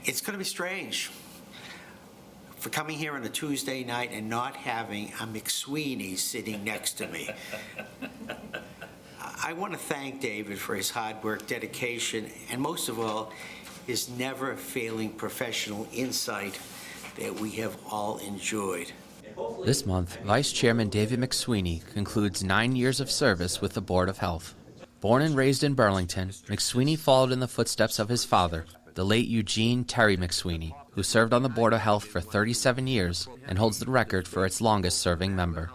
It's going to be strange for coming here on a Tuesday night and not having a McSweeney sitting next to me. I want to thank David for his hard work, dedication, and most of all, his never-failing professional insight that we have all enjoyed. This month, Vice Chairman David McSweeney concludes 9 years of service with the Board of Health. Born and raised in Burlington, McSweeney followed in the footsteps of his father, the late Eugene Terry McSweeney, who served on the Board of Health for 37 years and holds the record for its longest-serving member.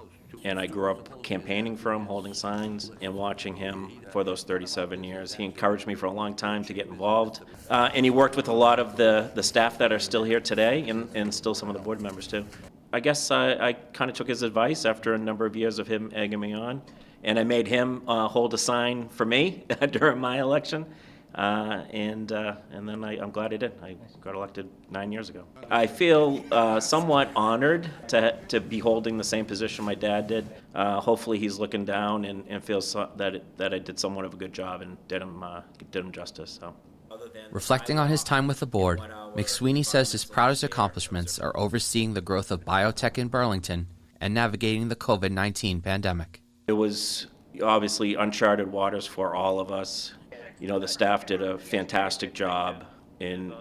And I grew up campaigning for him, holding signs, and watching him for those 37 years. He encouraged me for a long time to get involved. And he worked with a lot of the staff that are still here today, and still some of the board members too. I guess I kind of took his advice after a number of years of him egging me on. And I made him hold a sign for me during my election. And then I'm glad I did. I got elected 9 years ago. I feel somewhat honored to be holding the same position my dad did. Hopefully he's looking down and feels that I did somewhat of a good job and did him justice. So. Reflecting on his time with the board, McSweeney says his proudest accomplishments are overseeing the growth of biotech in Burlington and navigating the COVID-19 pandemic. It was obviously uncharted waters for all of us. You know, the staff did a fantastic job in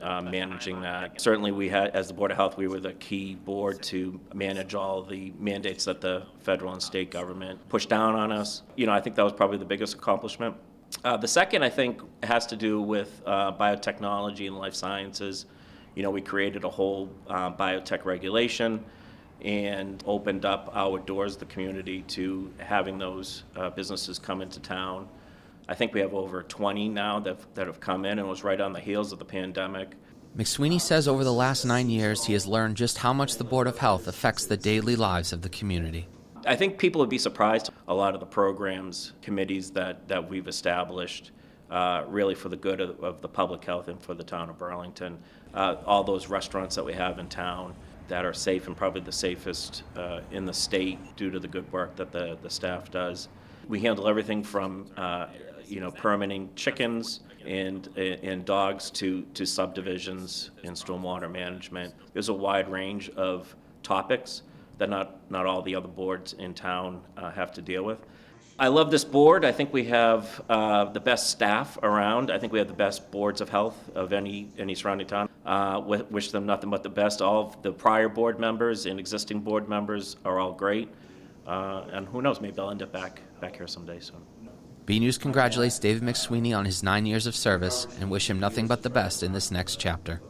managing that. Certainly we had, as the Board of Health, we were the key board to manage all the mandates that the federal and state government pushed down on us. You know, I think that was probably the biggest accomplishment. The second, I think, has to do with biotechnology and life sciences. You know, we created a whole biotech regulation and opened up our doors, the community, to having those businesses come into town. I think we have over 20 now that have come in, and it was right on the heels of the pandemic. McSweeney says over the last 9 years he has learned just how much the Board of Health affects the daily lives of the community. I think people would be surprised. A lot of the programs, committees that we've established really for the good of the public health and for the town of Burlington. All those restaurants that we have in town that are safe and probably the safest in the state due to the good work that the staff does. We handle everything from permitting chickens and dogs to subdivisions and stormwater management. There's a wide range of topics that not all the other boards in town have to deal with. I love this board. I think we have the best staff around. I think we have the best boards of health of any surrounding town. Wish them nothing but the best. All of the prior board members and existing board members are all great. And who knows, maybe I'll end up back here someday soon. BNews congratulates David McSweeney on his 9 years of service and wish him nothing but the best in this next chapter.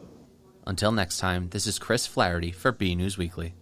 Until next time, this is Chris Flaherty for BNews Weekly.